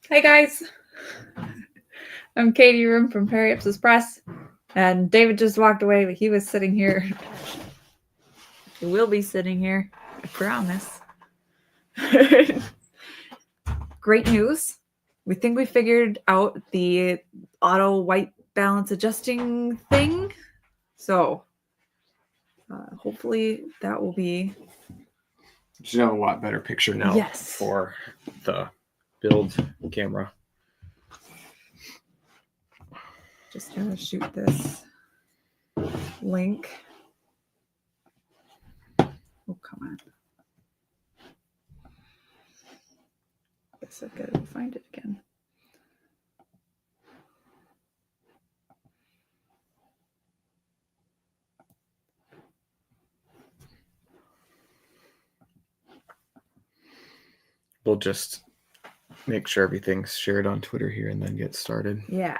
Hey guys, I'm Katie Room from Perry Ipsos Press, and David just walked away, but he was sitting here. He will be sitting here, I promise. Great news. We think we figured out the auto white balance adjusting thing. So hopefully that will be... You have a lot better picture now. Yes. For the build camera. Just gonna shoot this link. Oh, come on. Guess I've got to find it again. We'll just make sure everything's shared on Twitter here and then get started. Yeah.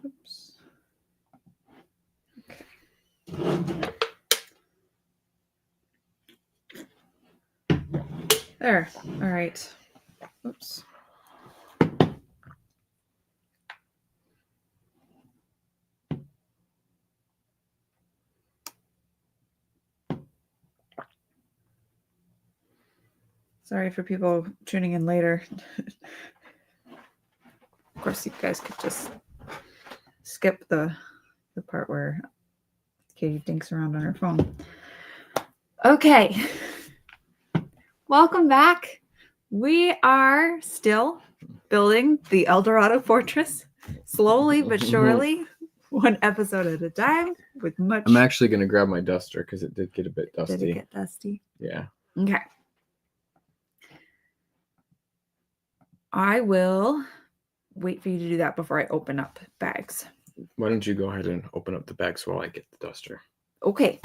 Oops. Okay. There. All right. Oops. Sorry for people tuning in later. Of course, you guys could just skip the part where Katie dinks around on her phone. Okay. Welcome back. We are still building the Eldorado fortress, slowly but surely, one episode at a time, with much... I'm actually going to grab my duster because it did get a bit dusty. Did it get dusty? Yeah. Okay. I will wait for you to do that before I open up bags. Why don't you go ahead and open up the bags while I get the duster? Okay.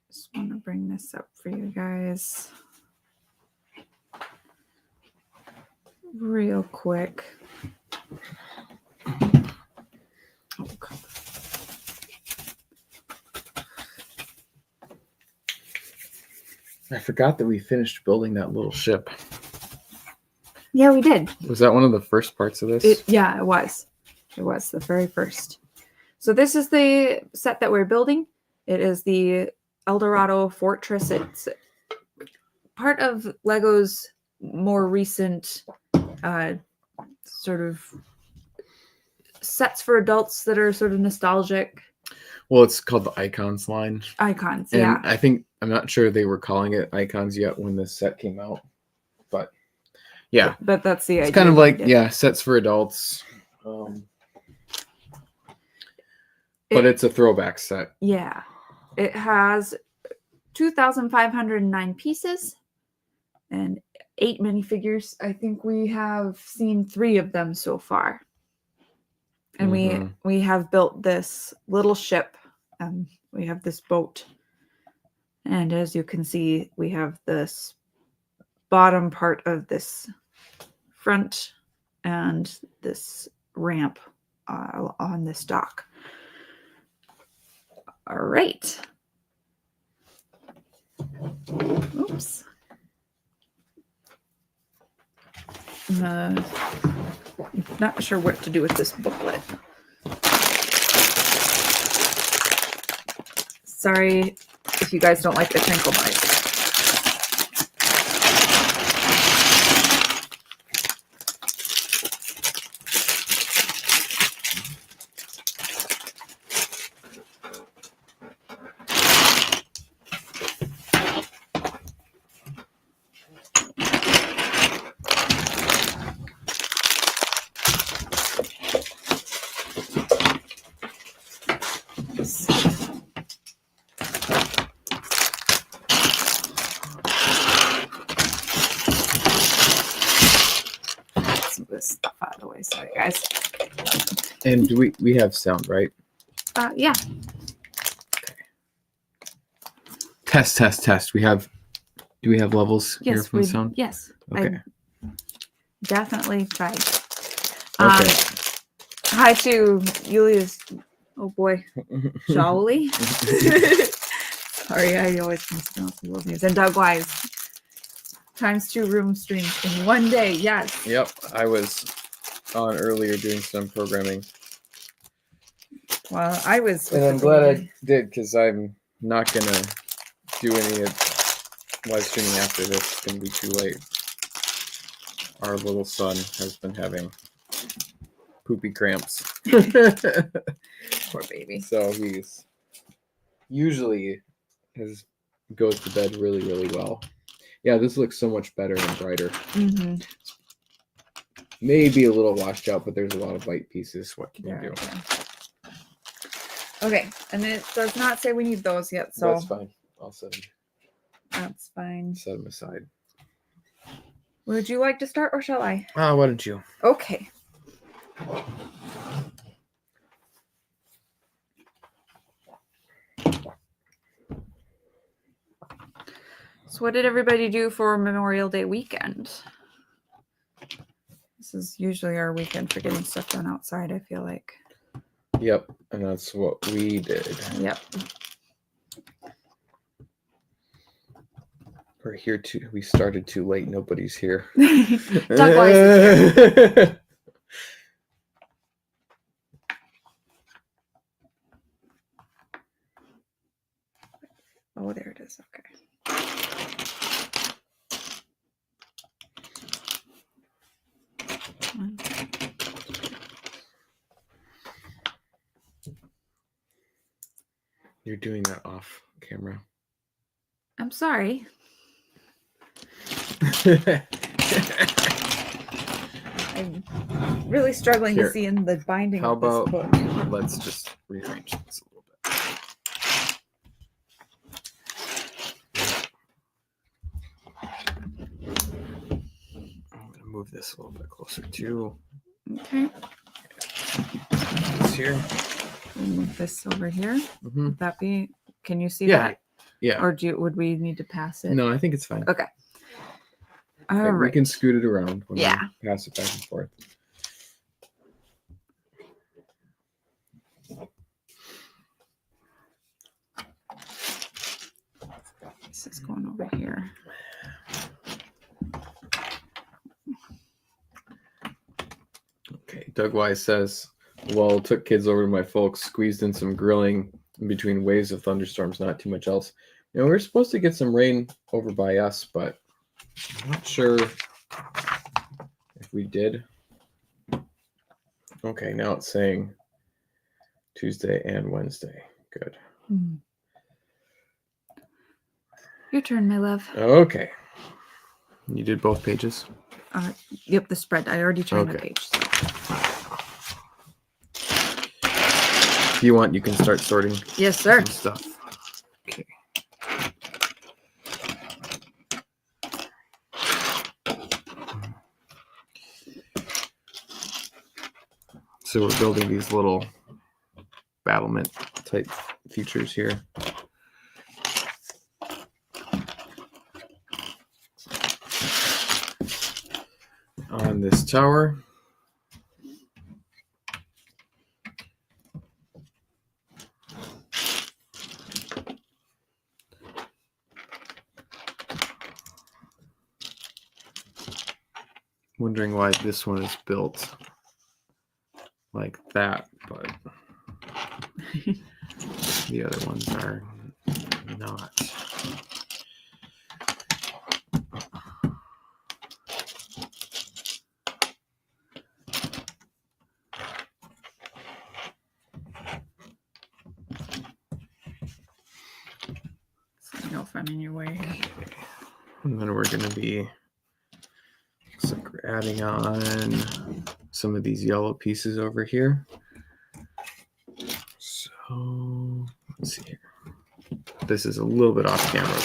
Just want to bring this up for you guys real quick. Oh, God. I forgot that we finished building that little ship. Yeah, we did. Was that one of the first parts of this? Yeah, it was. It was the very first. So this is the set that we're building. It is the Eldorado Fortress. It's part of Lego's more recent sort of sets for adults that are sort of nostalgic. Well, it's called the Icons line. Icons, and yeah. I think, I'm not sure they were calling it Icons yet when this set came out. But yeah. But that's the idea. It's kind of like, yeah, sets for adults. But it's a throwback set. Yeah. It has 2,509 pieces and 8 minifigures. I think we have seen 3 of them so far. And we have built this little ship. We have this boat. And as you can see, we have this bottom part of this front and this ramp on this dock. All right. Oops. I'm not sure what to do with this booklet. Sorry if you guys don't like the crinkle noise. And do we have sound, right? Yeah. Test. Do we have levels here Yes, from the sound? Yes. Okay. I definitely tried. Okay. Hi to Yulia's. Oh boy, Jolly. Sorry, I always mispronounce people's names. And Doug Wise. ×2 room streams in one day. Yes. Yep, I was on earlier doing some programming. Well, I was. And I'm glad I did, because I'm not going to do any live streaming after this. It's going to be too late. Our little son has been having poopy cramps. Poor baby. So he's usually goes to bed really, really well. Yeah, this looks so much better and brighter. Mm-hmm. Maybe a little washed out, but there's a lot of white pieces. What can you do? Okay, and it does not say we need those yet, so That's fine. I'll set them. That's fine. Set them aside. Would you like to start, or shall I? Why don't you? Okay. So what did everybody do for Memorial Day weekend? This is usually our weekend for getting stuff done outside, I feel like. Yep, and that's what we did. Yep. We're here too. We started too late. Nobody's here. Doug Wise is here. Oh, there it is. Okay. You're doing that off camera. I'm sorry. I'm really struggling Here. to see in the binding How of this about book. let's just rearrange this a little bit. I'm going to move this a little bit closer too. Okay. This here. We'll move this over here. Mm-hmm. Would that be? Can you see Yeah. that? Yeah. Or would we need to pass it? No, I think it's fine. Okay. All Like, right. we can scoot it around when Yeah. we pass it back and forth. This is going over here. Okay. Doug Wise says, well, took kids over to my folks, squeezed in some grilling in between waves of thunderstorms, not too much else. You know, we were supposed to get some rain over by us, but I'm not sure if we did. Okay, now it's saying Tuesday and Wednesday. Good. Your turn, my love. Okay. You did both pages? Yep, the spread. I already turned the Okay. page. So. If you want, you can start sorting Yes, sir. some stuff. Okay. So we're building these little battlement type features here. On this tower. Wondering why this one is built like that, but the other ones are not. Let me know if I'm in your way. And then we're going to be looks like we're adding on some of these yellow pieces over here. So let's see here. This is a little bit off camera.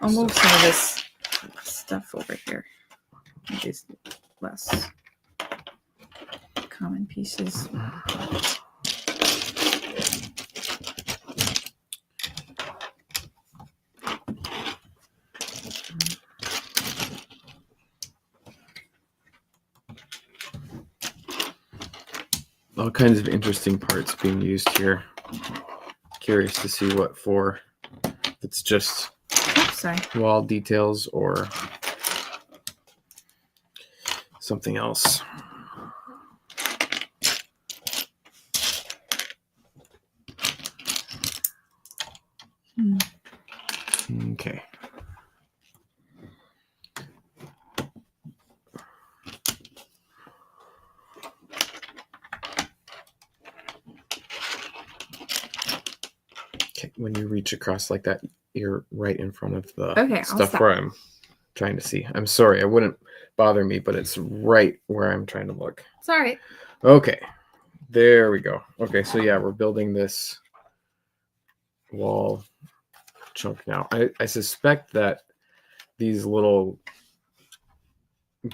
I'll move some of this stuff over here. These less. common pieces. All kinds of interesting parts being used here. Curious to see what for. It's just wall details or something else. Okay. Okay, when you reach across like that, you're right in front of the stuff where I'm trying to see. I'm sorry, it wouldn't bother me, but it's right where I'm trying to look. Sorry. Okay, there we go. Okay, so yeah, we're building this wall chunk now. I suspect that these little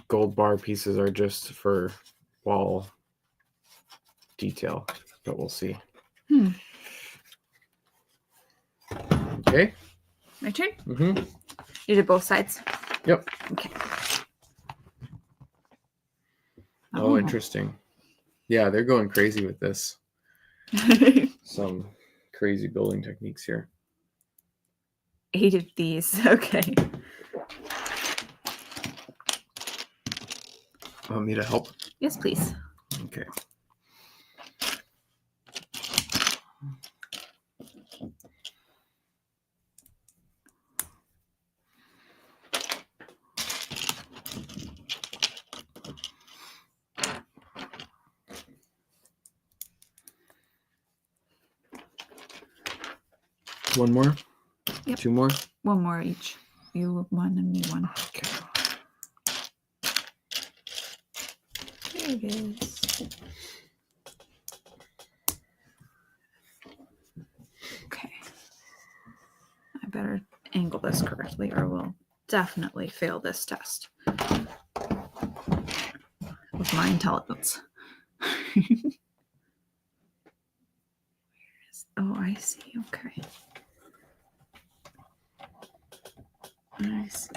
gold bar pieces are just for wall detail, but we'll see. Okay. My turn? Mm-hmm. You did both sides? Yep. Okay. Oh, interesting. Yeah, they're going crazy with this. Some crazy building techniques here. 8 of these. Okay. Want me to help? Yes, please. Okay. One more? Yep. 2 more? One more each. You one and me one. Okay. There it is. Okay. I better angle this correctly or we'll definitely fail this test. With my intelligence. Oh, I see. Okay. I see.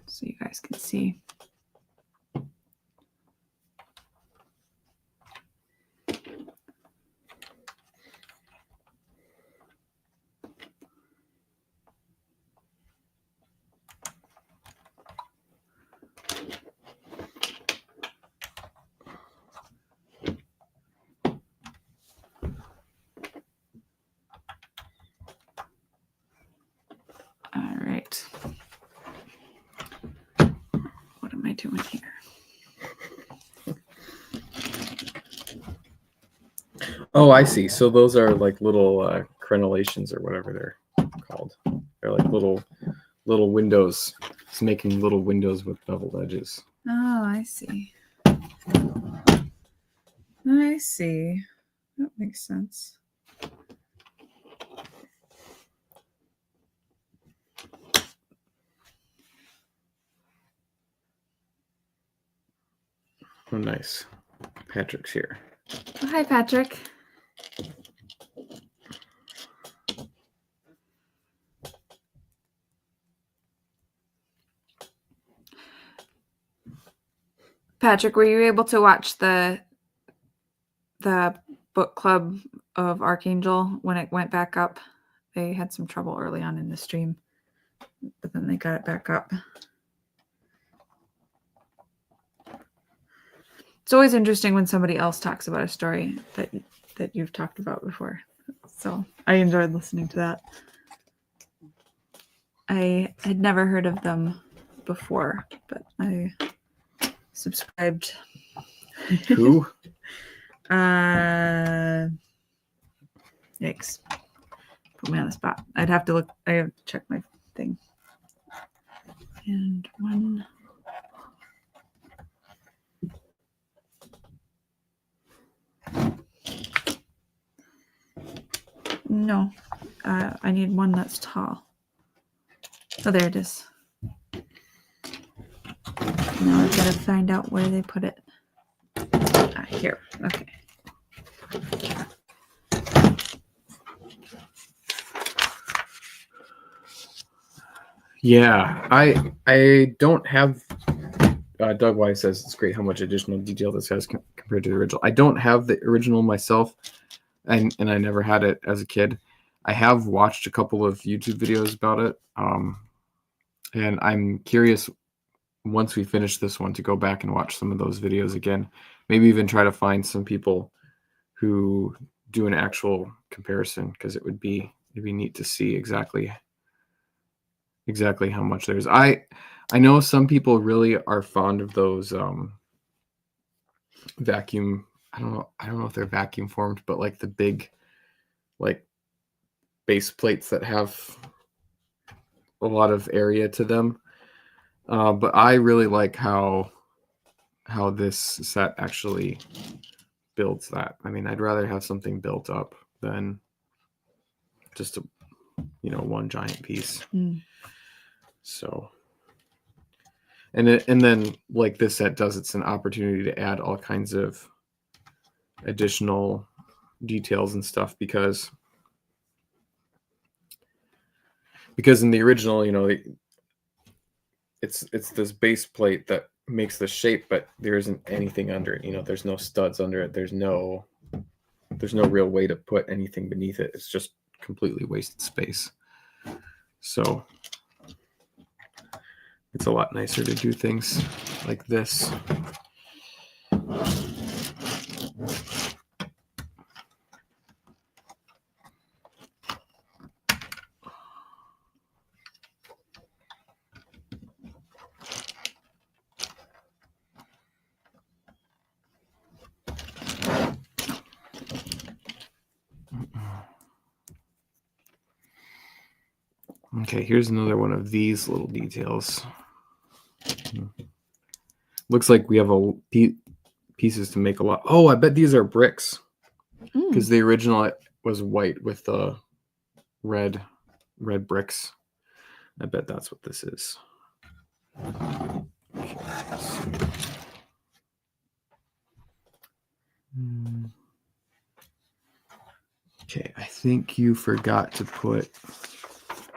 So you guys can see. All right. What am I doing here? Oh, I see. So those are like little crenellations or whatever they're called. They're like little windows. It's making little windows with beveled edges. Oh, I see. I see. That makes sense. Oh, nice. Patrick's here. Oh, hi, Patrick. Patrick, were you able to watch the book club of Archangel when it went back up? They had some trouble early on in the stream, but then they got it back up. It's always interesting when somebody else talks about a story that you've talked about before. So I enjoyed listening to that. I had never heard of them before, but I subscribed. Who? Yikes. Put me on the spot. I'd have to look. I have to check my thing. And one. No. I need one that's tall. Oh, there it is. Now I've got to find out where they put it. Here. Okay. Yeah, I don't have. Doug Wise says it's great how much additional detail this has compared to the original. I don't have the original myself, and I never had it as a kid. I have watched a couple of YouTube videos about it, and I'm curious once we finish this one to go back and watch some of those videos again. Maybe even try to find some people who do an actual comparison, because it'd be neat to see exactly how much there's. I know some people really are fond of those vacuum. I don't know if they're vacuum formed, but like the big like base plates that have a lot of area to them. But I really like how this set actually builds that. I mean, I'd rather have something built up than just one giant piece. So, and then like this set does, it's an opportunity to add all kinds of additional details and stuff, because in the original, it's this base plate that makes the shape, but there isn't anything under it. There's no studs under it. There's no real way to put anything beneath it. It's just completely wasted space. So it's a lot nicer to do things like this. Okay, here's another one of these little details. Looks like we have pieces to make a lot. Oh, I bet these are bricks, because the original was white with the red bricks. I bet that's what this is. Okay, I think you forgot to put.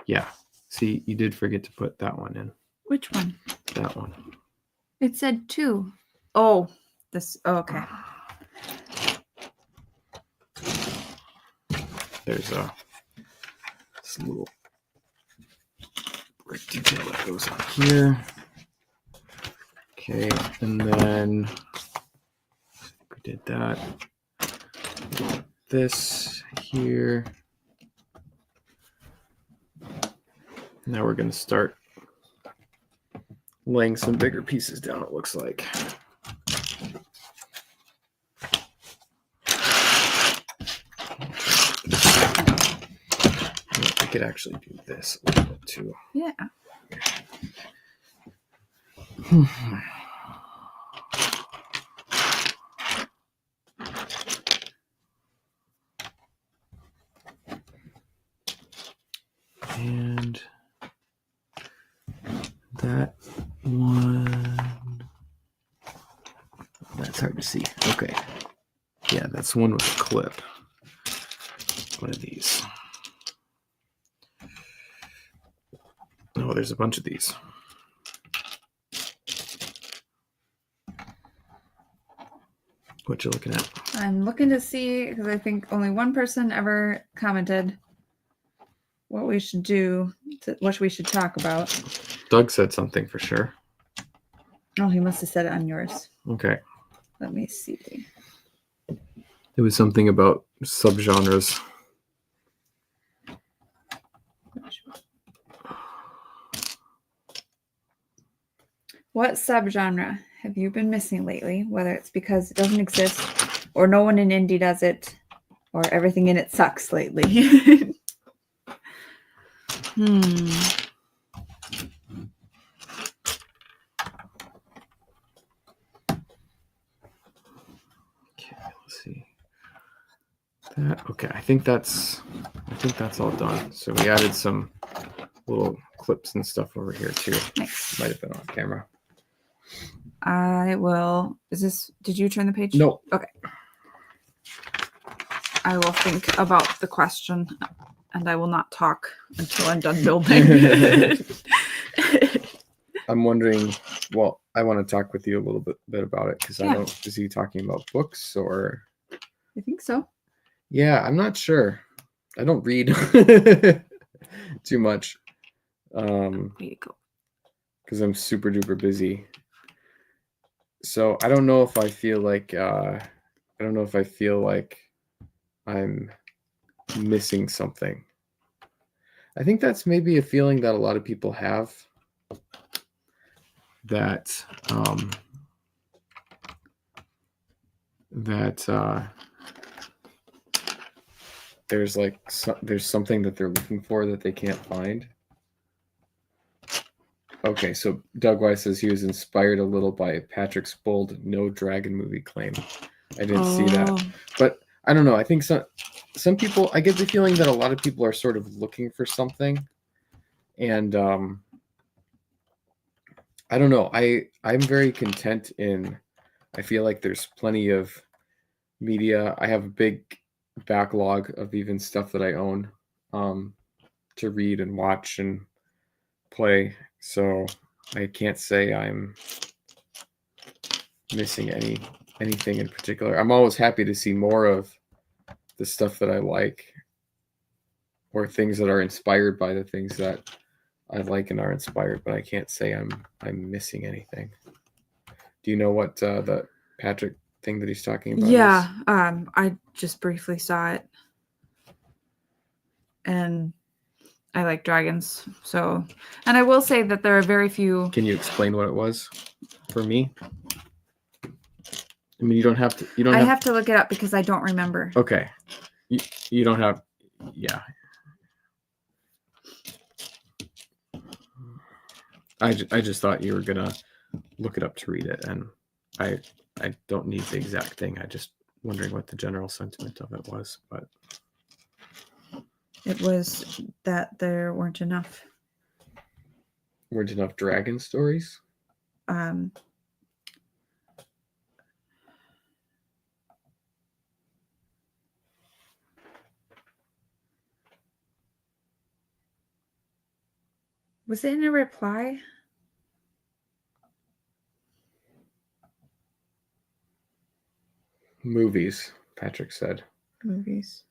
Yeah, see, you did forget to put that one in. Which one? That one. It said 2. Oh, this. Oh, okay. There's this little brick detail that goes on here. Okay, and then we did that. This here. Now we're going to start laying some bigger pieces down, it looks like. I could actually do this a little bit too. Yeah. And that one, that's hard to see. Okay. Yeah, that's one with a clip. One of these. Oh, there's a bunch of these. What you looking at? I'm looking to see, because I think only one person ever commented what we should do, what we should talk about. Doug said something for sure. Oh, he must have said it on yours. Okay. Let me see. It was something about subgenres. What subgenre have you been missing lately? Whether it's because it doesn't exist, or no one in indie does it, or everything in it sucks lately. Okay, let's see. That okay, I think that's think that's all done. So we added some little clips and stuff over here too. Nice. Might have been on camera. I will. Did you turn the page? No. Okay. I will think about the question, and I will not talk until I'm done building. I'm wondering. Well, I want to talk with you a little bit about it because Yeah. I don't. Is he talking about books or? I think so. Yeah, I'm not sure. I don't read too much. Way to go. Because I'm super duper busy. So I don't know if I feel like I'm missing something. I think that's maybe a feeling that a lot of people have. That there's something that they're looking for that they can't find. Okay, so Doug Weiss says he was inspired a little by Patrick's bold no dragon movie claim. I didn't see that. But I don't know. I think some people, I get the feeling that a lot of people are sort of looking for something. And I don't know. I'm very content I feel like there's plenty of media. I have a big backlog of even stuff that I own to read and watch and play. So I can't say I'm missing anything in particular. I'm always happy to see more of the stuff that I like, or things that are inspired by the things that I like and are inspired, but I can't say I'm missing anything. Do you know what the Patrick thing that he's talking about Yeah, is? I just briefly saw it. And I like dragons, so, and I will say that there are very few. Can you explain what it was for me? I mean, you don't have to. I have to look it up because I don't remember. Okay, you don't have. Yeah. I just thought you were gonna look it up to read it, and I don't need the exact thing. I just wondering what the general sentiment of it was, but it was that there weren't enough dragon stories. Was it in a reply? Movies, Patrick said. Movies.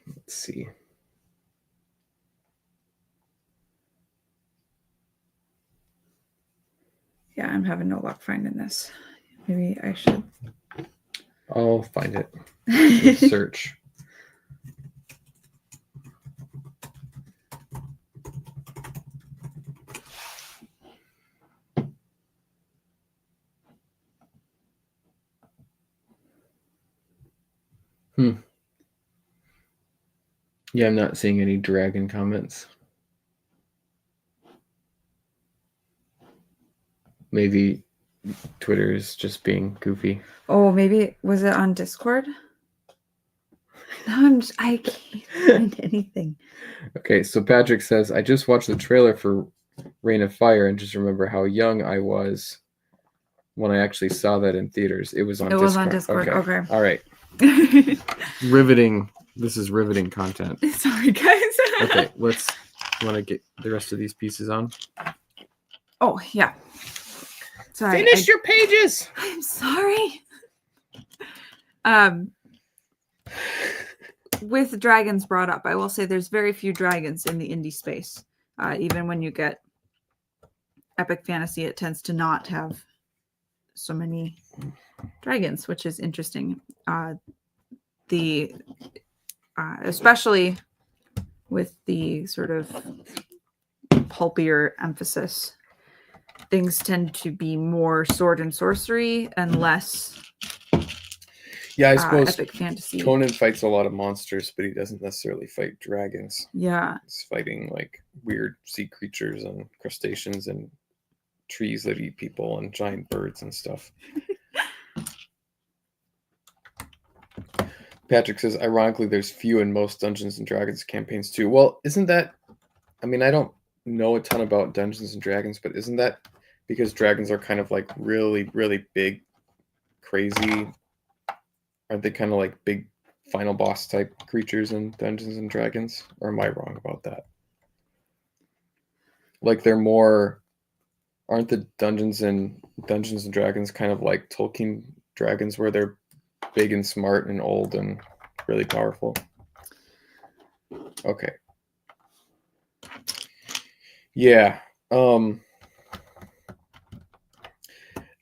Let's see. Yeah, I'm having no luck finding this. Maybe I should. I'll find it. Search. Yeah, I'm not seeing any dragon comments. Maybe Twitter is just being goofy. Oh, maybe was it on Discord? I can't find anything. Okay, so Patrick says, I just watched the trailer for Reign of Fire and just remember how young I was when I actually saw that in theaters. It was on Discord. Was on Discord. Okay. All right. Riveting. This is riveting content. Sorry, guys. Okay, you want to get the rest of these pieces on? Oh, yeah. Sorry. Finish your pages. I'm sorry. With dragons brought up, I will say there's very few dragons in the indie space. Even when you get epic fantasy, it tends to not have so many dragons, which is interesting. Especially with the sort of pulpier emphasis, things tend to be more sword and sorcery and less. Yeah, I suppose epic fantasy. Conan fights a lot of monsters, but he doesn't necessarily fight dragons. Yeah. He's fighting like weird sea creatures and crustaceans and trees that eat people and giant birds and stuff. Patrick says, ironically, there's few in most Dungeons and Dragons campaigns too. Well, isn't that? I mean, I don't know a ton about Dungeons and Dragons, but isn't that because dragons are kind of like really, really big, crazy? Aren't they kind of like big final boss type creatures in Dungeons and Dragons? Or am I wrong about that? Like they're more, aren't the Dungeons and Dragons kind of like Tolkien dragons where they're big and smart and old and really powerful? Okay. Yeah. I don't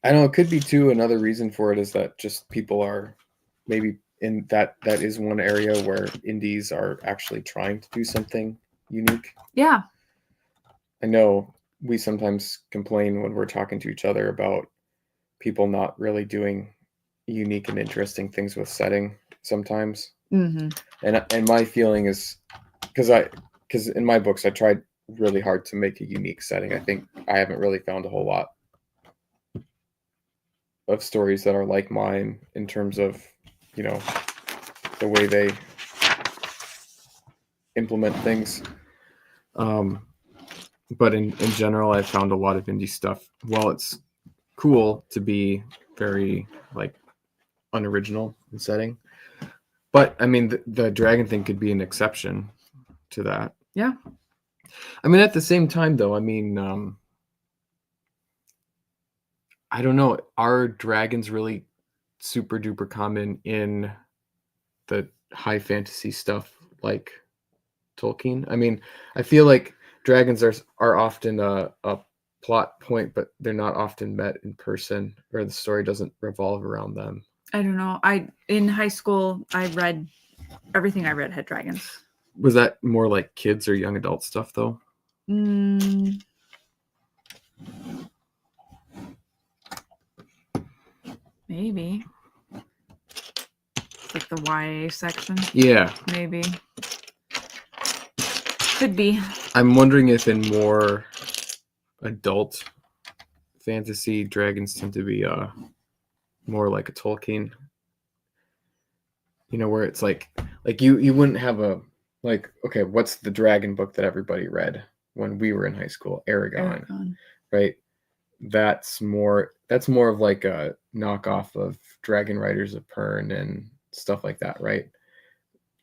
know, it could be too, another reason for it is that just people are maybe in that is one area where indies are actually trying to do something unique. Yeah. I know we sometimes complain when we're talking to each other about people not really doing unique and interesting things with setting sometimes. Mm-hmm. And my feeling is because in my books I tried really hard to make a unique setting. I think I haven't really found a whole lot of stories that are like mine in terms of, you know, the way they implement things. But in general, I've found a lot of indie stuff. While it's cool to be very like unoriginal in setting, but I mean the dragon thing could be an exception to that. Yeah. I mean, at the same time, though, I mean, I don't know. Are dragons really super duper common in the high fantasy stuff like Tolkien? I mean, I feel like dragons are often a plot point, but they're not often met in person, or the story doesn't revolve around them. I don't know. In high school, I read everything I read had dragons. Was that more like kids or young adult stuff, though? Maybe. Like the YA section. Yeah. Maybe. Could be. I'm wondering if in more adult fantasy, dragons tend to be more like a Tolkien. You know, where it's like you wouldn't have a like, okay, what's the dragon book that everybody read when we were in high school? Aragon. Right? That's more of like a knockoff of Dragon Riders of Pern and stuff like that, right?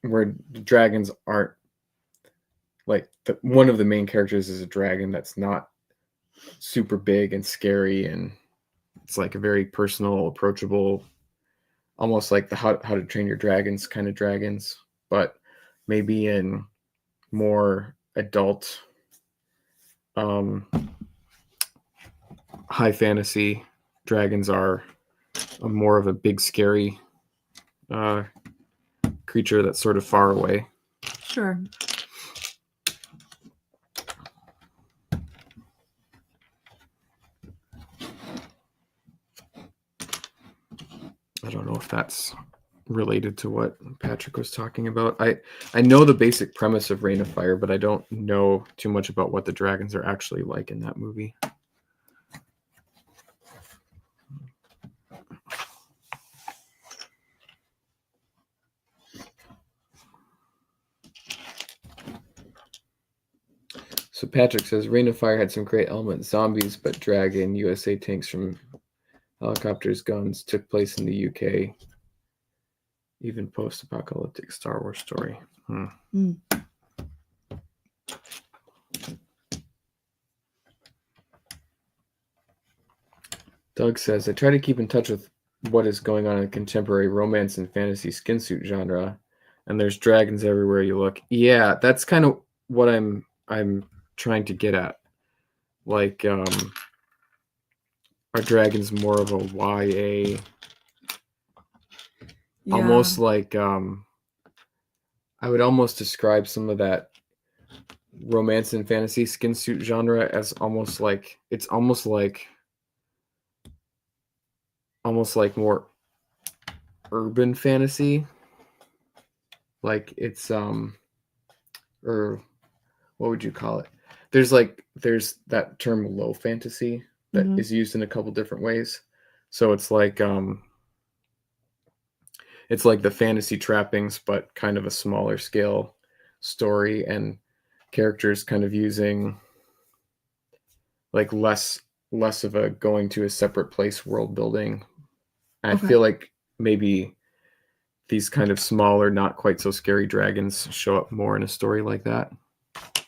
Where the dragons aren't like one of the main characters is a dragon that's not super big and scary, and it's like a very personal, approachable, almost like the How to Train Your Dragons kind of dragons, but maybe in more adult high fantasy, dragons are more of a big scary creature that's sort of far away. Sure. I don't know if that's related to what Patrick was talking about. I know the basic premise of Reign of Fire, but I don't know too much about what the dragons are actually like in that movie. So Patrick says Reign of Fire had some great elements, zombies, but dragon, USA tanks from helicopters, guns, took place in the UK. Even post-apocalyptic Star Wars story. Doug says, I try to keep in touch with what is going on in contemporary romance and fantasy skin suit genre, and there's dragons everywhere you look. Yeah, that's kind of what I'm trying to get at. Like, are dragons more of a YA? Yeah. Almost like I would almost describe some of that romance and fantasy skin suit genre as almost like more urban fantasy. Like it's or what would you call it? There's that term low fantasy that is used in a couple different ways. So it's like the fantasy trappings, but kind of a smaller scale story, and characters kind of using like less of a going to a separate place world building. I feel like maybe these kind of smaller, not quite so scary dragons show up more in a story like that.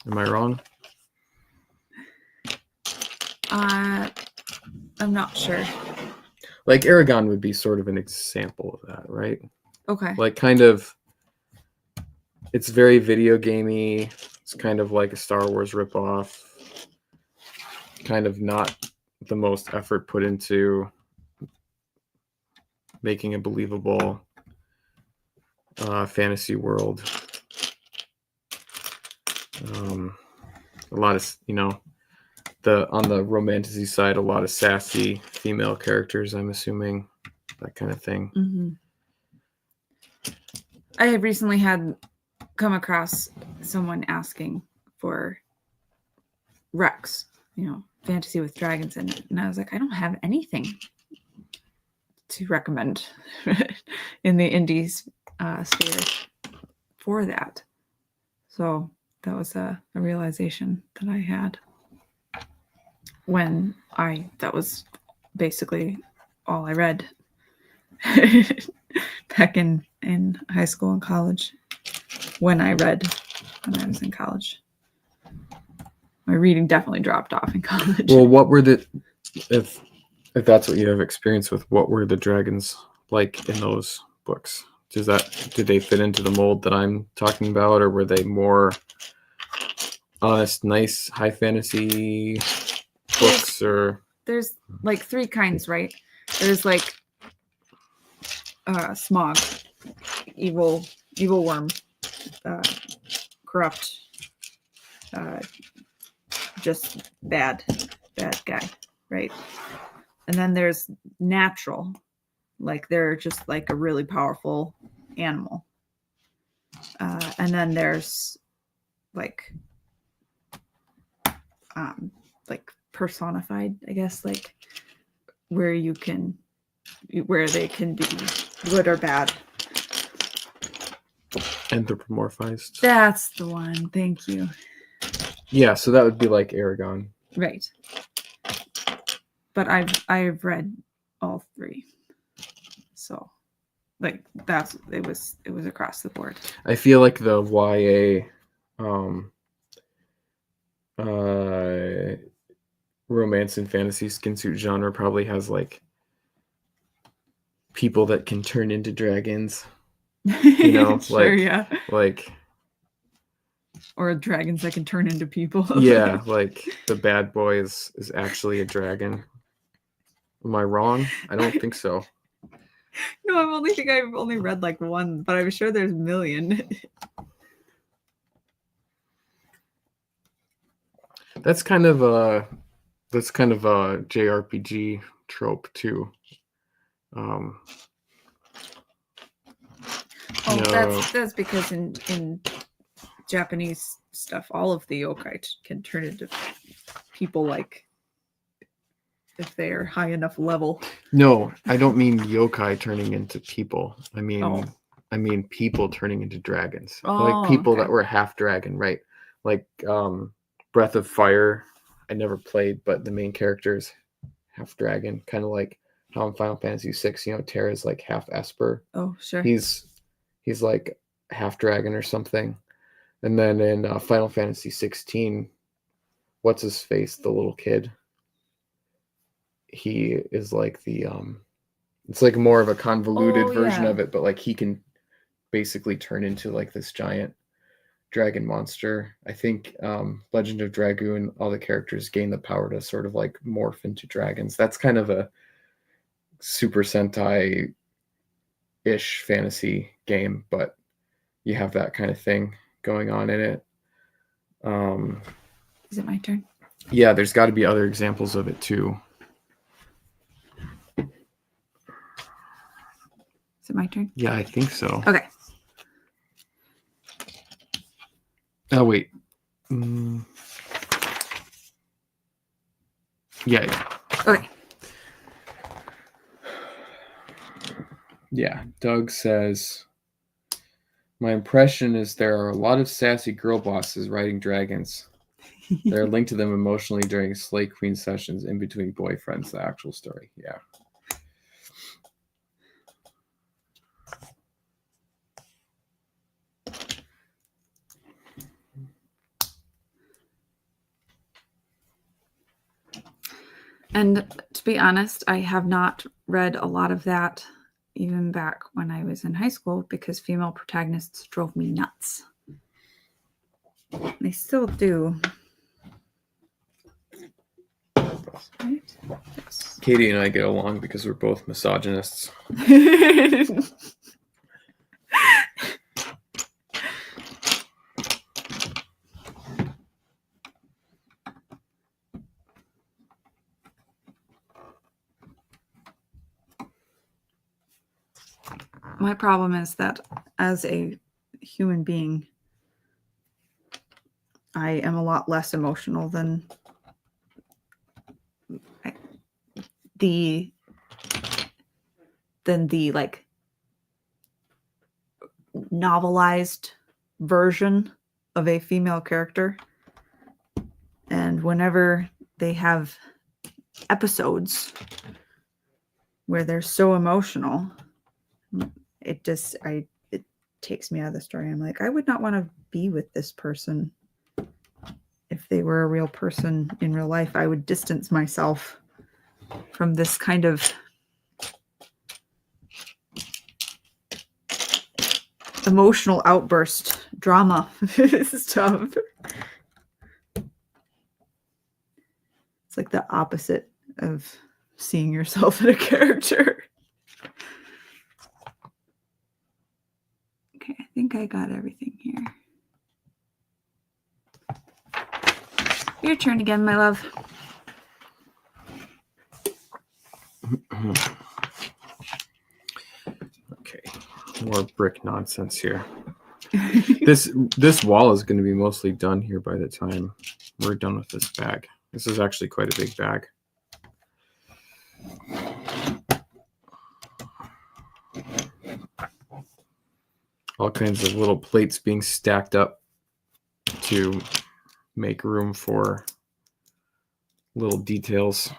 Am I wrong? I'm not sure. Like Aragon would be sort of an example of that, right? Okay. Like kind of, it's very video gamey. It's kind of like a Star Wars ripoff. Kind of not the most effort put into making a believable fantasy world. A lot of, on the romantasy side, a lot of sassy female characters, I'm assuming, that kind of thing. Mm-hmm. I have recently come across someone asking for Rex, fantasy with dragons in it. And I was like, I don't have anything to recommend in the indies sphere for that. So that was a realization that I had when that was basically all I read back in high school and college. When I was in college. My reading definitely dropped off in college. Well, what were if that's what you have experience with, what were the dragons like in those books? Did they fit into the mold that I'm talking about, or were they more honest, nice, high fantasy books? Or there's like three kinds, right? There's like smog, evil worm, corrupt, just bad guy, right? And then there's natural, like they're just like a really powerful animal. And then there's like personified, I guess, like where they can be good or bad. Anthropomorphized. That's the one. Thank you. Yeah, so that would be like Aragon. Right. But I've read all three. So like it was across the board. I feel like the YA romance and fantasy skin suit genre probably has like people that can turn into dragons. Sure, like yeah. Like, or dragons that can turn into people. Yeah, like the bad boy is actually a dragon. Am I wrong? I don't think so. No, I've only read like one, but I'm sure there's a million. That's kind of a JRPG trope too. That's because in Japanese stuff, all of the yokai can turn into people, like if they are high enough level. No, I don't mean yokai turning into people. I mean people turning into dragons. Like people that were half dragon, right? Like Breath of Fire, I never played, but the main character's half dragon, kind of like how in Final Fantasy VI, Terra's like half Esper. Oh, sure. He's like half dragon or something. And then in Final Fantasy 16, what's his face, the little kid? He is like the it's like more of a convoluted version of it, but like he can basically turn into like this giant dragon monster. I think Legend of Dragoon, all the characters gain the power to sort of like morph into dragons. That's kind of a Super Sentai ish fantasy game, but you have that kind of thing going on in it. Is it my turn? Yeah, there's got to be other examples of it too. Is it my turn? Yeah, I think so. Okay. Oh, wait. Yeah. Okay. Yeah. Doug says, my impression is there are a lot of sassy girl bosses riding dragons. They're linked to them emotionally during Slay Queen sessions in between boyfriends, the actual story. Yeah. And to be honest, I have not read a lot of that even back when I was in high school because female protagonists drove me nuts. They still do. Right? Yes. Katie and I get along because we're both misogynists. My problem is that as a human being, I am a lot less emotional than the like novelized version of a female character. And whenever they have episodes where they're so emotional, it takes me out of the story. I'm like, I would not want to be with this person. If they were a real person in real life, I would distance myself from this kind of emotional outburst drama stuff. It's like the opposite of seeing yourself in a character. Okay, I think I got everything here. Your turn again, my love. Okay, more brick nonsense here. This wall is going to be mostly done here by the time we're done with this bag. This is actually quite a big bag. All kinds of little plates being stacked up to make room for little details.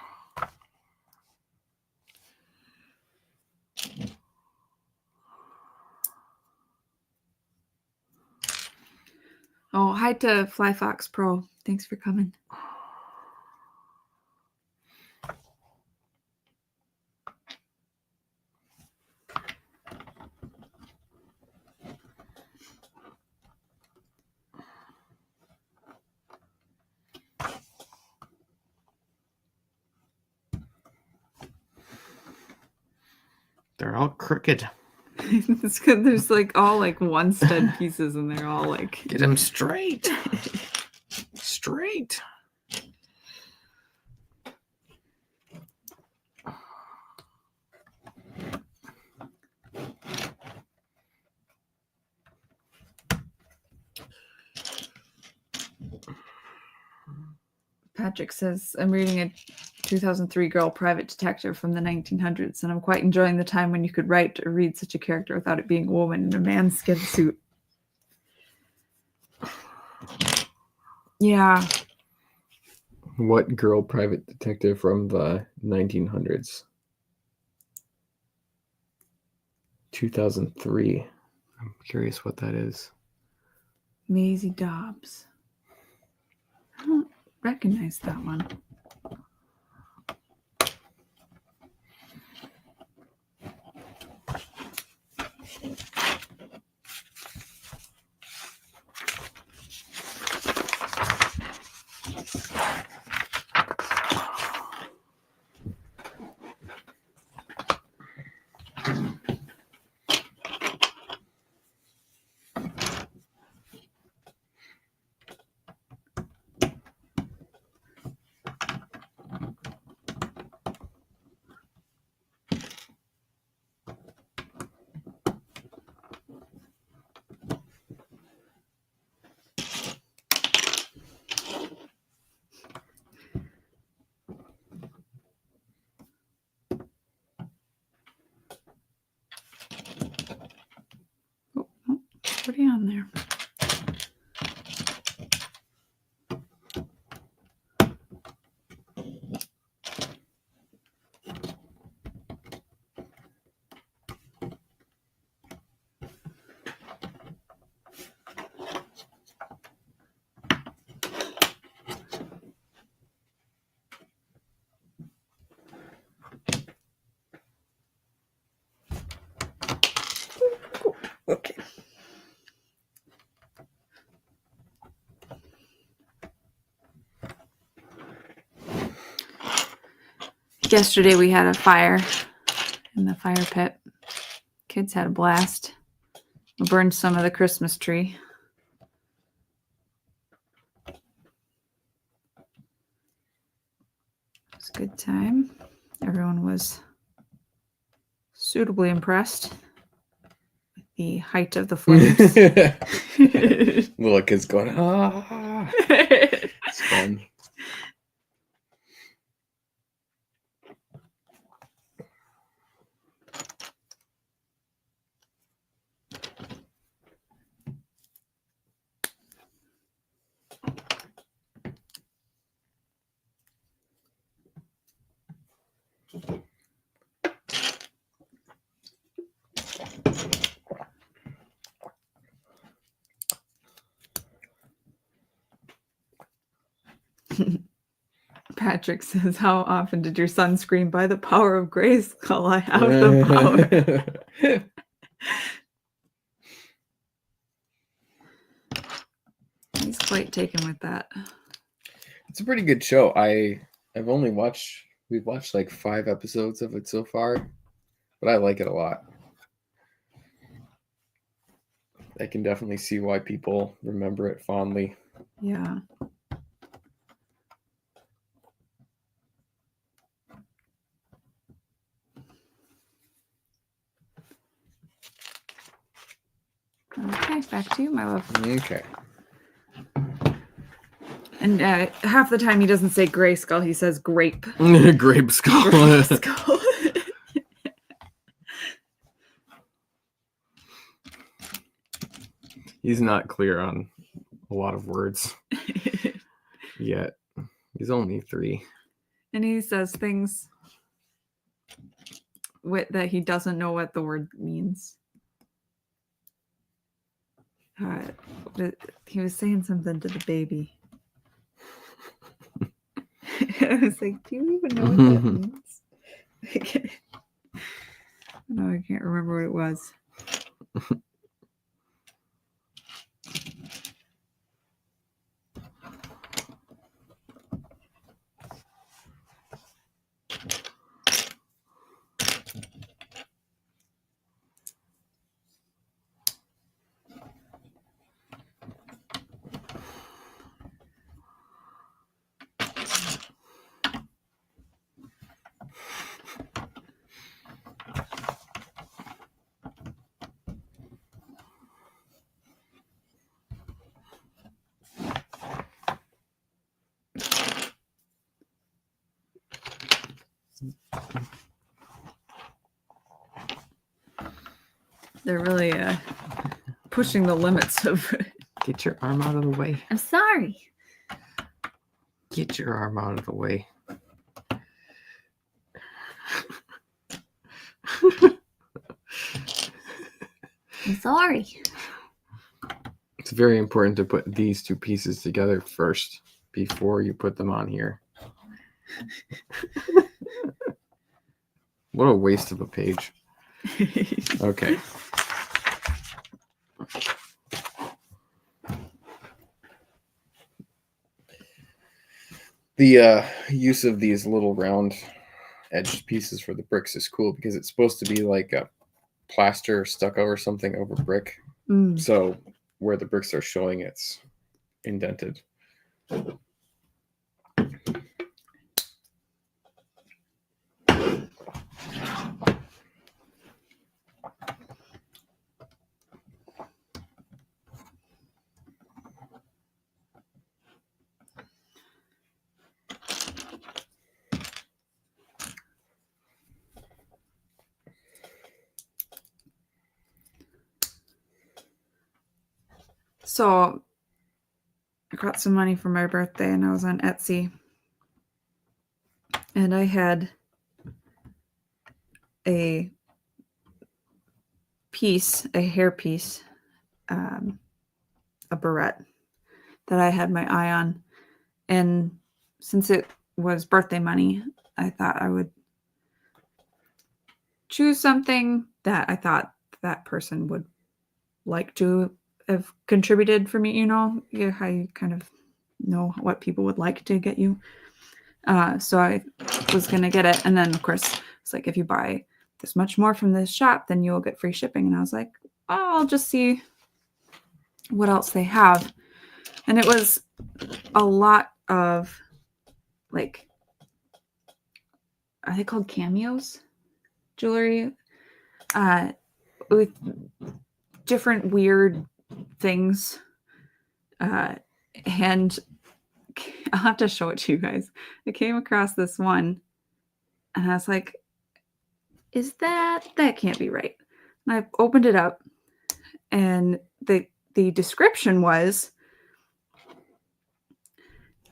Oh, hi to Fly Fox Pro. Thanks for coming. They're all crooked. It's good. There's like all like one stud pieces and they're all like Get them straight. Straight. Patrick says, I'm reading a 2003 girl private detective from the 1900s, and I'm quite enjoying the time when you could write or read such a character without it being a woman in a man's skin suit. Yeah. What girl private detective from the 1900s? 2003. I'm curious what that is. Maisie Dobbs. I don't recognize that one. Yesterday we had a fire in the fire pit. Kids had a blast. We burned some of the Christmas tree. It was a good time. Everyone was suitably impressed with the height of the flames. Little kids going, ah. It's fun. Patrick says, how often did your son scream, by the power of Grayskull, I have the power? He's quite taken with that. It's a pretty good show. We've watched like 5 episodes of it so far, but I like it a lot. I can definitely see why people remember it fondly. Yeah. Okay, back to you, my love. Okay. And half the time he doesn't say Grayskull, he says grape. Grape skull. Grayskull. He's not clear on a lot of words yet. He's only 3. And he says things that he doesn't know what the word means. He was saying something to the baby. I was like, do you even know what that means? No, I can't remember what it was. They're really pushing the limits of... Get your arm out of the way. I'm sorry. Get your arm out of the way. I'm sorry. It's very important to put these 2 pieces together first before you put them on here. What a waste of a page. Okay. The use of these little round edged pieces for the bricks is cool because it's supposed to be like a plaster or stucco or something over brick. So where the bricks are showing, it's indented. So I got some money for my birthday and I was on Etsy. And I had a hair piece, a barrette that I had my eye on. And since it was birthday money, I thought I would choose something that I thought that person would like to have contributed for me, how you kind of know what people would like to get you. So I was going to get it. And then, of course, it's like, if you buy this much more from this shop, then you'll get free shipping. And I was like, oh, I'll just see what else they have. And it was a lot of, like, are they called cameos? Jewelry with different weird things. And I'll have to show it to you guys. I came across this one and I was like, that can't be right. And I opened it up and the description was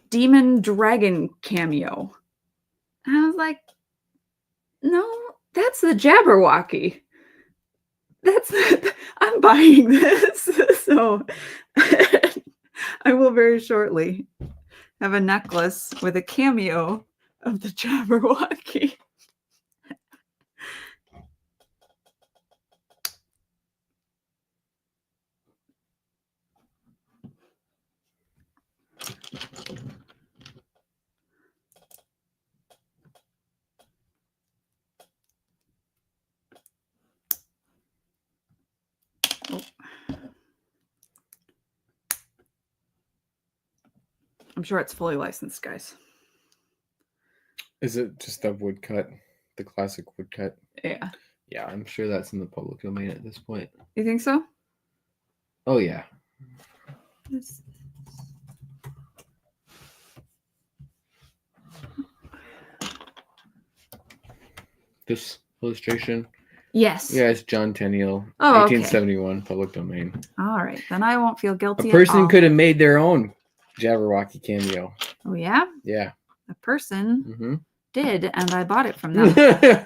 demon dragon cameo. And I was like, no, that's the Jabberwocky. I'm buying this. So I will very shortly have a necklace with a cameo of the Jabberwocky. Oh. I'm sure it's fully licensed, guys. Is it just the woodcut, the classic woodcut? Yeah. Yeah, I'm sure that's in the public domain at this point. You think so? Oh yeah. This illustration? Yes. Yeah, it's John Tenniel, Oh, 1871, public domain. All right, then I won't feel guilty. A person at all. could have made their own Jabberwocky cameo. Oh yeah. Yeah. A person did, and I bought it from them. Okay.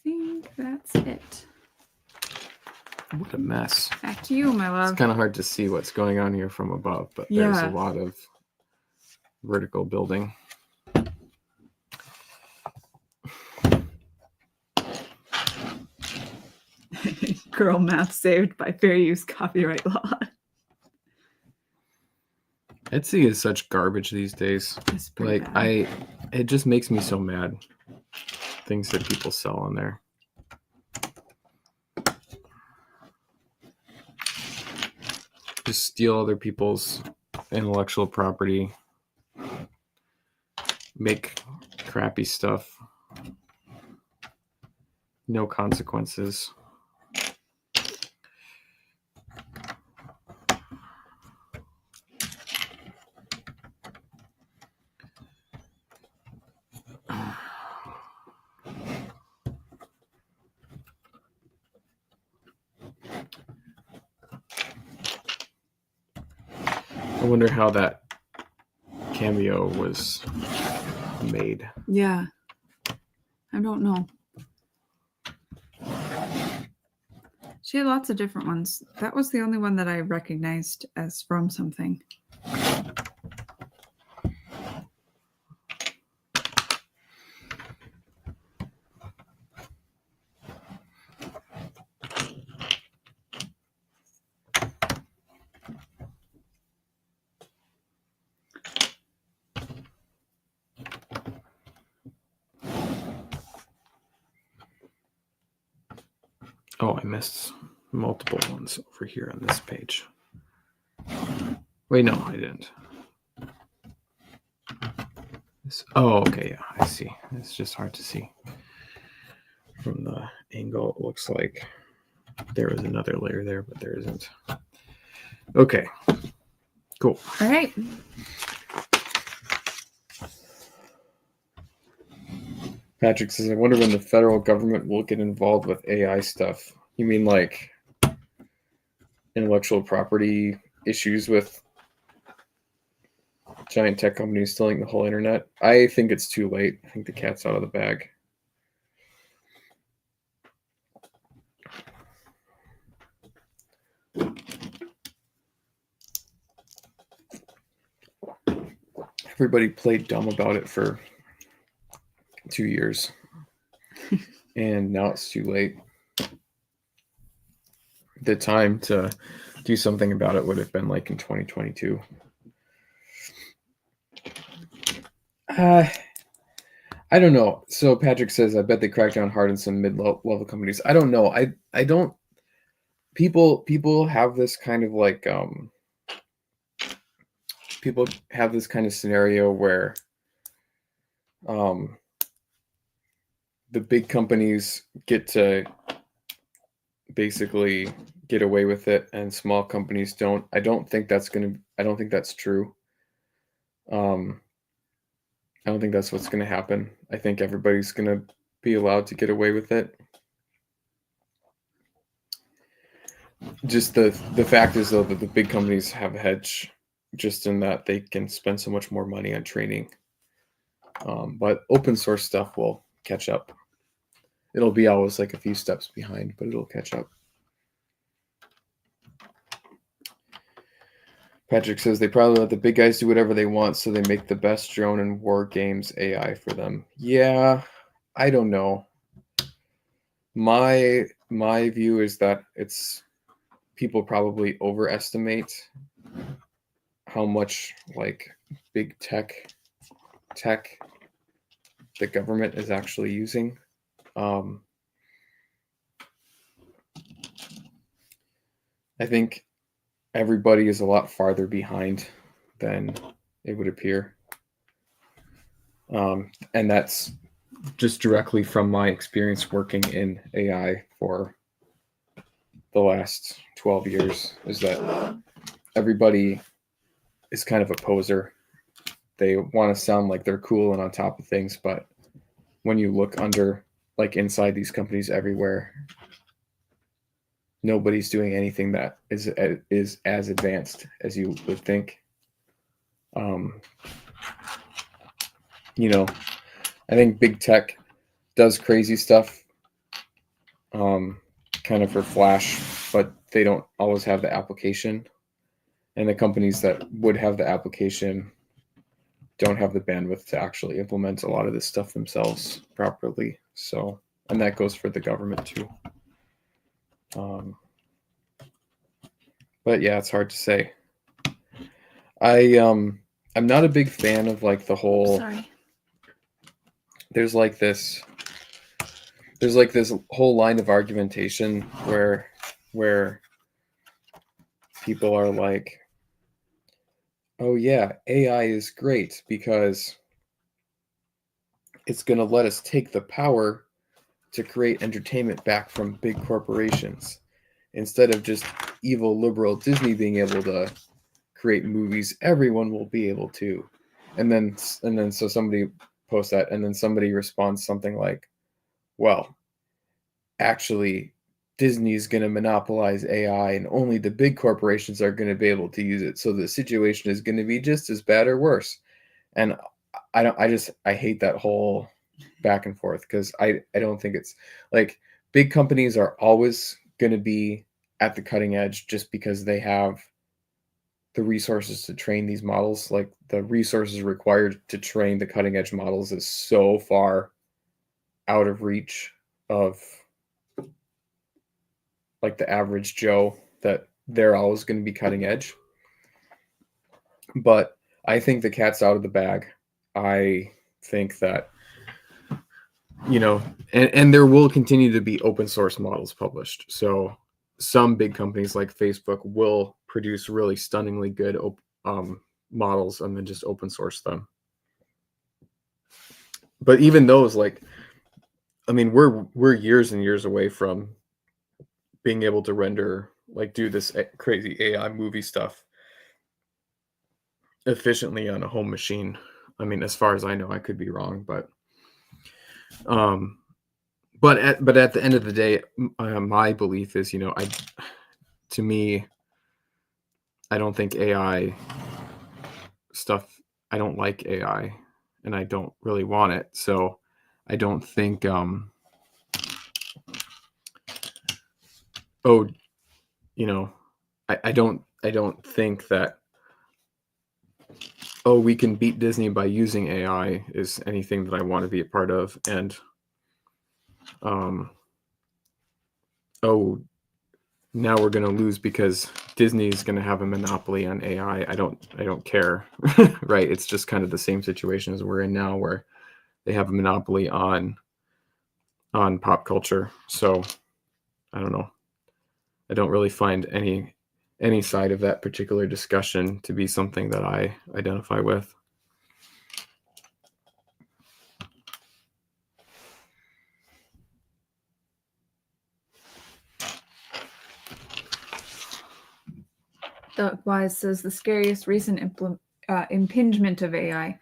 I think that's it. What a mess. Back to you, my love. It's kind of hard to see what's going on here from above, but there's a lot of vertical building. Girl math saved by fair use copyright law. Etsy is such garbage these days. Like bad. It just makes me so mad. Things that people sell on there. Just steal other people's intellectual property. Make crappy stuff. No consequences. I wonder how that cameo was made. Yeah. I don't know. She had lots of different ones. That was the only one that I recognized as from something. Oh, I missed multiple ones over here on this page. Wait, no, I didn't. Oh, okay, yeah, I see. It's just hard to see. From the angle, it looks like there was another layer there, but there isn't. Okay, cool. All right. Patrick says, I wonder when the federal government will get involved with AI stuff. You mean like intellectual property issues with giant tech companies stealing the whole internet? I think it's too late. I think the cat's out of the bag. everybody played dumb about it for 2 years, and now it's too late. The time to do something about it would have been like in 2022. I don't know. So Patrick says, I bet they crack down hard on some mid-level companies. I don't know. I don't. People have this kind of like people have this kind of scenario where the big companies get to basically get away with it and small companies don't. I don't think that's true. I don't think that's what's going to happen. I think everybody's going to be allowed to get away with it. Just the fact is, though, that the big companies have a hedge just in that they can spend so much more money on training. But open source stuff will catch up. It'll be always like a few steps behind, but it'll catch up. Patrick says they probably let the big guys do whatever they want, so they make the best drone and war games AI for them. Yeah, I don't know. My view is that it's people probably overestimate how much like big tech the government is actually using. I think everybody is a lot farther behind than it would appear. And that's just directly from my experience working in AI for the last 12 years, is that everybody is kind of a poser. They want to sound like they're cool and on top of things, but when you look under, like inside these companies everywhere, nobody's doing anything that is as advanced as you would think. I think big tech does crazy stuff, kind of for flash, but they don't always have the application. And the companies that would have the application don't have the bandwidth to actually implement a lot of this stuff themselves properly. So, and that goes for the government too. But yeah, it's hard to say. I'm not a big fan of like the whole. Sorry. There's like this whole line of argumentation where people are like, oh yeah, AI is great because it's going to let us take the power to create entertainment back from big corporations instead of just evil liberal Disney being able to create movies. Everyone will be able to. And then so somebody posts that, and then somebody responds something like, well, actually Disney's going to monopolize AI and only the big corporations are going to be able to use it. So the situation is going to be just as bad or worse. And I hate that whole back and forth, because I don't think it's like big companies are always going to be at the cutting edge just because they have the resources to train these models. Like the resources required to train the cutting edge models is so far out of reach of like the average Joe that they're always going to be cutting edge. But I think the cat's out of the bag. I think that, and there will continue to be open source models published. So some big companies like Facebook will produce really stunningly good models and then just open source them. But even those, we're years and years away from being able to render, do this crazy AI movie stuff efficiently on a home machine. I mean, as far as I know, I could be wrong, but at the end of the day, my belief is, to me, I don't think AI stuff. I don't like AI, and I don't really want it. So I don't think. I don't think that oh, we can beat Disney by using AI is anything that I want to be a part of. And oh, now we're going to lose because Disney's going to have a monopoly on AI. I don't care. Right? It's just kind of the same situation as we're in now, where they have a monopoly on pop culture. So I don't know. I don't really find any side of that particular discussion to be something that I identify with. Doug Wise says the scariest recent impingement of AI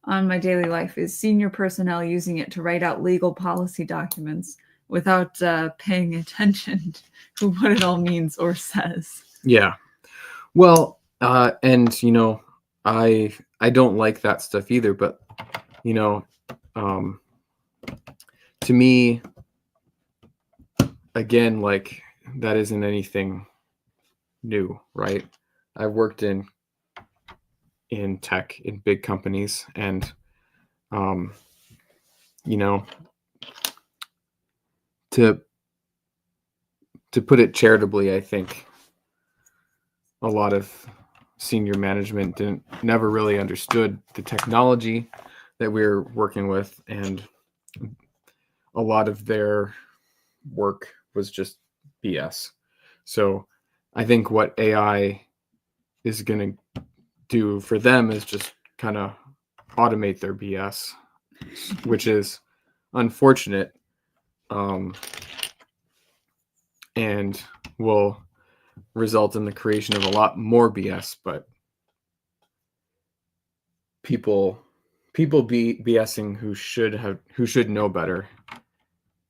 on my daily life is senior personnel using it to write out legal policy documents without paying attention to what it all means or says. Yeah. Well, and you know, I don't like that stuff either, but you know, to me, again, like, that isn't anything new, right? I've worked in tech in big companies, and you know, to put it charitably, I think a lot of senior management never really understood the technology that we were working with, and a lot of their work was just BS. So I think what AI is going to do for them is just kind of automate their BS, which is unfortunate, and will result in the creation of a lot more BS. But people be BSing who should know better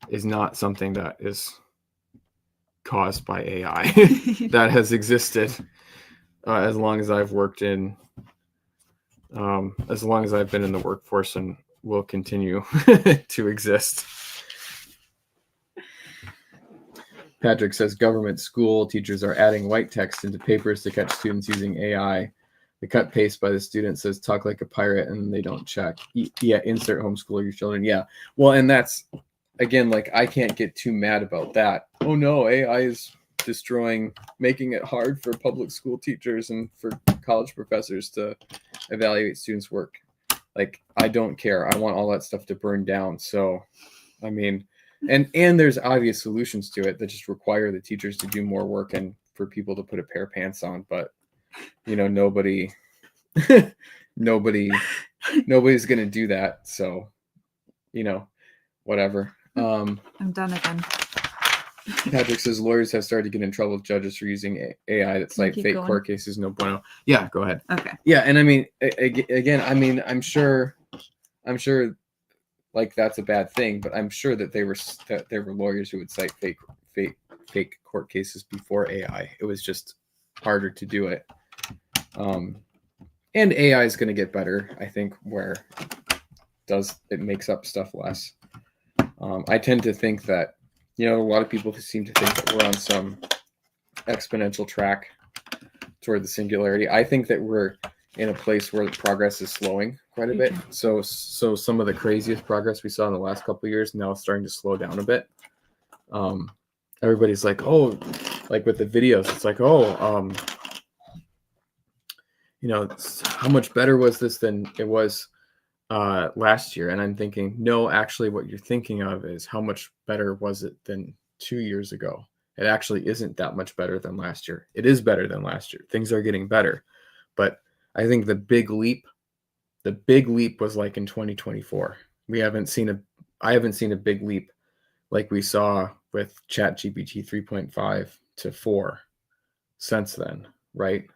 is not something that is caused by AI. That has existed as long as I've worked in, as long as I've been in the workforce, and will continue to exist. Patrick says government school teachers are adding white text into papers to catch students using AI. The cut paste by the student says talk like a pirate, and they don't check. Yeah, insert homeschool your children. Yeah. Well, and that's, again, like, I can't get too mad about that. Oh no, AI is making it hard for public school teachers and for college professors to evaluate students' work. Like, I don't care. I want all that stuff to burn down. So, I mean, and there's obvious solutions to it that just require the teachers to do more work and for people to put a pair of pants on. But, you know, nobody's going to do that. So, you know, whatever. I'm done again. Patrick says lawyers have started to get in trouble with judges for using AI that cite fake court cases. No bueno. Yeah, go ahead. Okay. Yeah, and I mean, again, I mean, I'm sure, like, that's a bad thing, but I'm sure that there were lawyers who would cite fake court cases before AI. It was just harder to do it. And AI is going to get better, I think, where it makes up stuff less. I tend to think that, you know, a lot of people seem to think that we're on some exponential track toward the singularity. I think that we're in a place where the progress is slowing quite a bit. So some of the craziest progress we saw in the last couple of years now is starting to slow down a bit. Everybody's like, oh, like with the videos, it's like, oh, you know, how much better was this than it was last year? And I'm thinking, no, actually what you're thinking of is how much better was it than 2 years ago. It actually isn't that much better than last year. It is better than last year. Things are getting better. But I think the big leap was like in 2024. I haven't seen a big leap like we saw with ChatGPT 3.5 to 4 since then, right?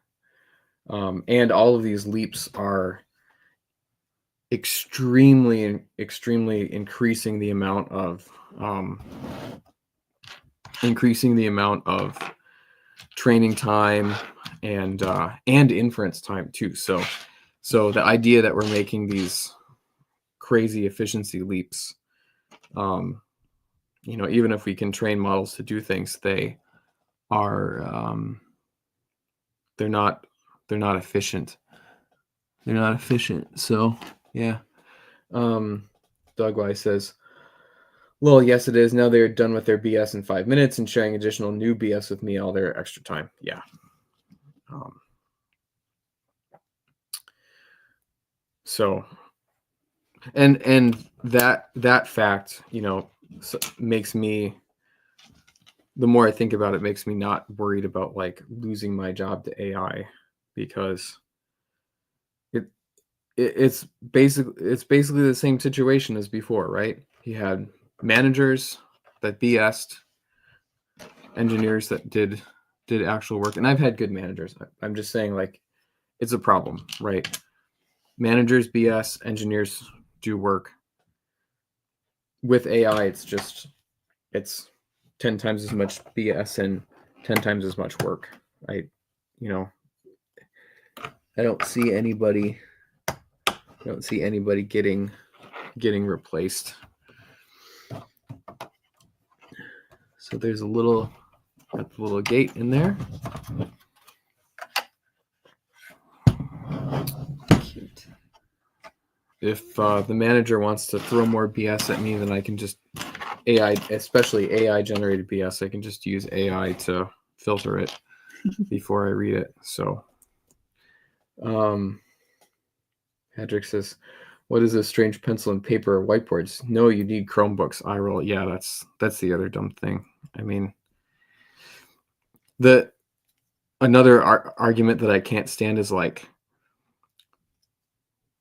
And all of these leaps are extremely increasing the amount of training time and inference time too. So the idea that we're making these crazy efficiency leaps, you know, even if we can train models to do things, they are they're not efficient. They're not efficient. So yeah. Doug Wise says, well, yes, it is. Now they're done with their BS in 5 minutes and sharing additional new BS with me all their extra time. Yeah. So, and that fact, makes me, the more I think about it, makes me not worried about like losing my job to AI, because it's basically the same situation as before, right? You had managers that BS'd, engineers that did actual work, and I've had good managers. I'm just saying, like, it's a problem, right? Managers BS, engineers do work. With AI, it's 10 times as much BS and 10 times as much work. I don't see anybody getting replaced. So there's a little gate in there. Cute. If the manager wants to throw more BS at me, then I can just AI, especially AI generated BS, I can just use AI to filter it before I read it. So Patrick says, what is this strange pencil and paper or whiteboards? No, you need Chromebooks. I roll. Yeah, that's the other dumb thing. I mean, another argument that I can't stand is like,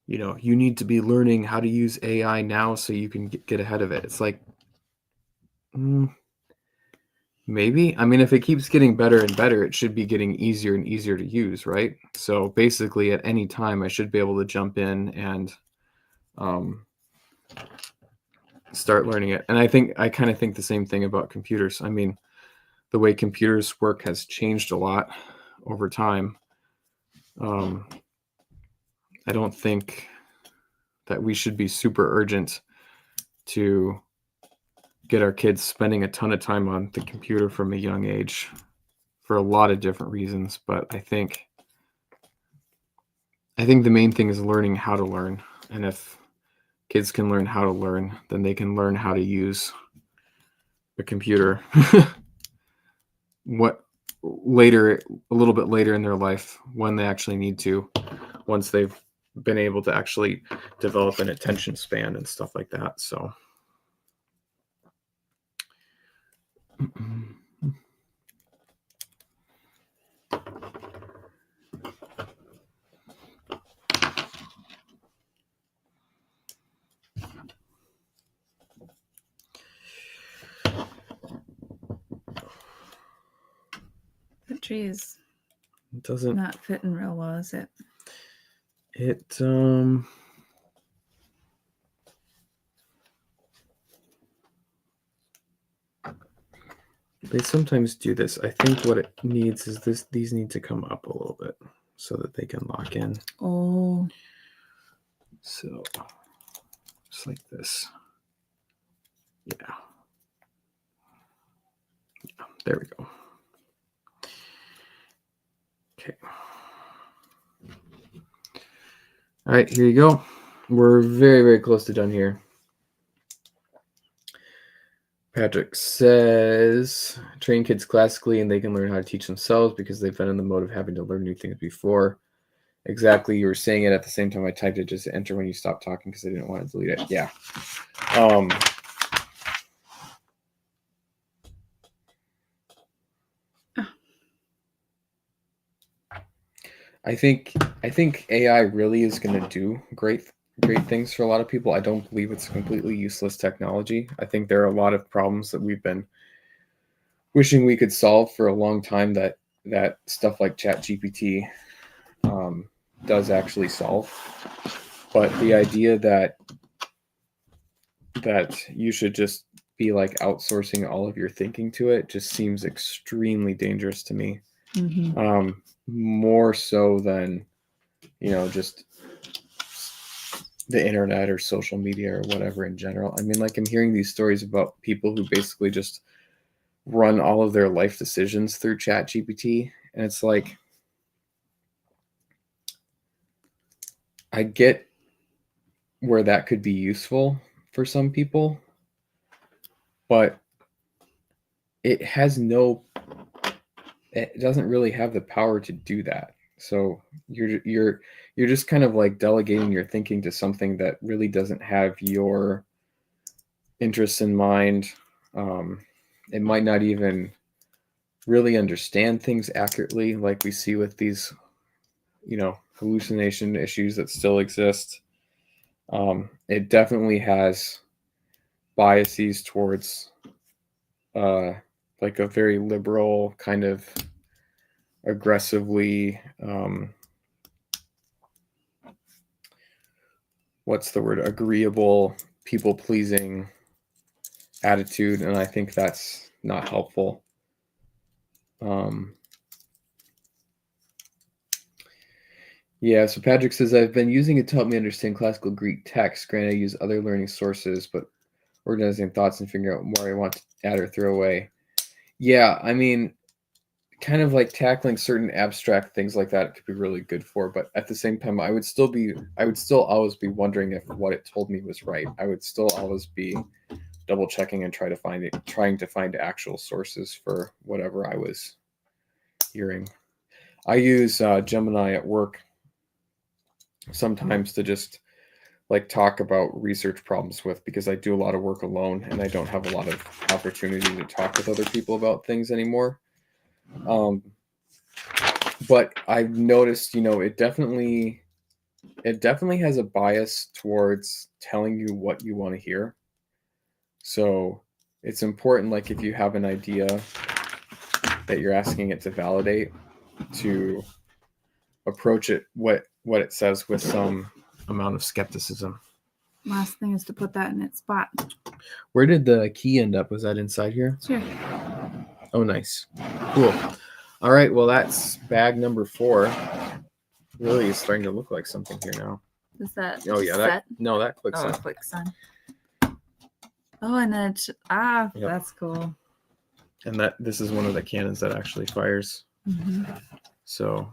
you need to be learning how to use AI now so you can get ahead of it. It's like, maybe. I mean, if it keeps getting better and better, it should be getting easier and easier to use, right? So basically, at any time, I should be able to jump in and start learning it. And I kind of think the same thing about computers. I mean, the way computers work has changed a lot over time. I don't think that we should be super urgent to get our kids spending a ton of time on the computer from a young age for a lot of different reasons. But I think the main thing is learning how to learn. And if kids can learn how to learn, then they can learn how to use a computer a little bit later in their life, when they actually need to, once they've been able to actually develop an attention span and stuff like that. So That tree is doesn't not fitting real well, is it? They sometimes do this. I think what it needs is these need to come up a little bit so that they can lock in. Oh. So just like this. Yeah. There we go. Okay. All right, here you go. We're very, very close to done here. Patrick says, train kids classically and they can learn how to teach themselves because they've been in the mode of having to learn new things before. Exactly. You were saying it at the same time I typed it, just to enter when you stopped talking because I didn't want to delete it. Yeah. I think AI really is going to do great things for a lot of people. I don't believe it's completely useless technology. I think there are a lot of problems that we've been wishing we could solve for a long time that stuff like ChatGPT does actually solve. But the idea that you should just be like outsourcing all of your thinking to it just seems extremely dangerous to me. Mm-hmm. More so than just the internet or social media or whatever in general. I mean, like, I'm hearing these stories about people who basically just run all of their life decisions through ChatGPT, and it's like, I get where that could be useful for some people, but it doesn't really have the power to do that. So you're just kind of like delegating your thinking to something that really doesn't have your interests in mind. It might not even really understand things accurately, like we see with these, hallucination issues that still exist. It definitely has biases towards like a very liberal kind of aggressively agreeable, people pleasing attitude, and I think that's not helpful. Yeah, so Patrick says, I've been using it to help me understand classical Greek text. Granted, I use other learning sources, but organizing thoughts and figuring out more I want to add or throw away. Yeah, I mean, kind of like tackling certain abstract things like that could be really good for, but at the same time, I would still always be wondering if what it told me was right. I would still always be double checking and trying to find actual sources for whatever I was hearing. I use Gemini at work sometimes to just like talk about research problems with, because I do a lot of work alone and I don't have a lot of opportunity to talk with other people about things anymore. But I've noticed, it definitely has a bias towards telling you what you want to hear. So it's important, like if you have an idea that you're asking it to validate, to approach it what it says with some amount of skepticism. Last thing is to put that in its spot. Where did the key end up? Was that inside here? Sure. Oh, nice. Cool. All right. Well, that's bag number 4. Really is starting to look like something here now. Is that Oh, yeah. set? That clicks on. Clicks on. Oh, and then yep. That's cool. And this is one of the cannons that actually fires. Mm-hmm. So,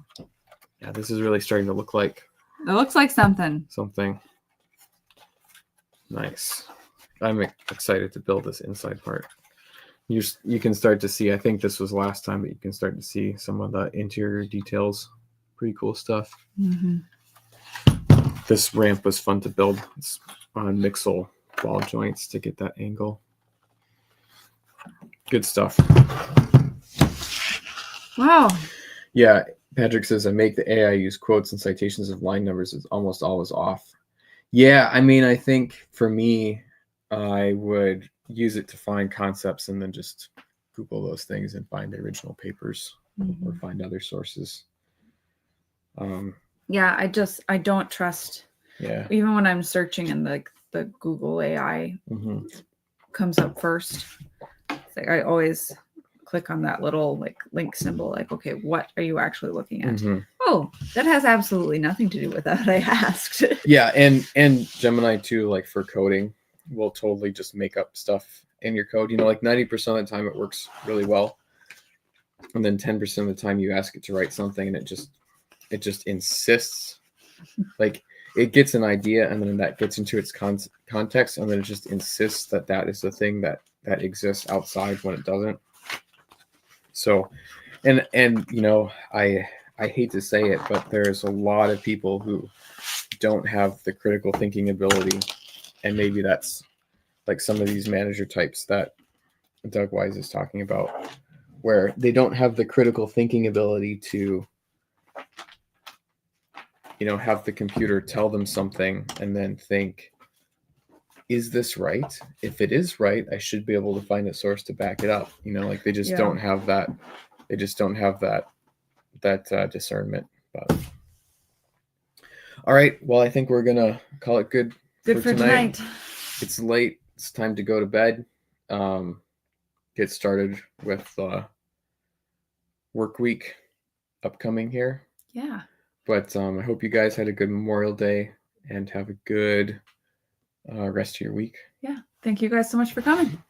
yeah, this is really starting to look like. It looks like something. Something. Nice. I'm excited to build this inside part. You can start to see, I think this was last time, but you can start to see some of the interior details. Pretty cool stuff. Mm-hmm. This ramp was fun to build. It's on Mixel ball joints to get that angle. Good stuff. Wow. Yeah, Patrick says, I make the AI use quotes and citations of line numbers. It's almost always off. Yeah, I mean, I think for me, I would use it to find concepts and then just Google those things and find the original papers or find other sources. Yeah, I don't trust. Yeah. Even when I'm searching and the Google AI comes up first, it's like I always click on that little like link symbol. Like, okay, what are you actually looking at? Oh, that has absolutely nothing to do with that. I asked. Yeah, and Gemini too, like for coding, will totally just make up stuff in your code. Like 90% of the time it works really well, and then 10% of the time you ask it to write something and it just insists, like it gets an idea and then that gets into its context and then it just insists that is the thing that exists outside when it doesn't. So, and I hate to say it, but there's a lot of people who don't have the critical thinking ability, and maybe that's like some of these manager types that Doug Wise is talking about, where they don't have the critical thinking ability to have the computer tell them something and then think, is this right? If it is right, I should be able to find a source to back it up. Like they just don't have that. They just don't have that discernment. But all right, well, I think we're gonna call it good for tonight. It's late. It's time to go to bed. Get started with work week upcoming here. Yeah. But I hope you guys had a good Memorial Day and have a good rest of your week. Yeah. Thank you guys so much for coming.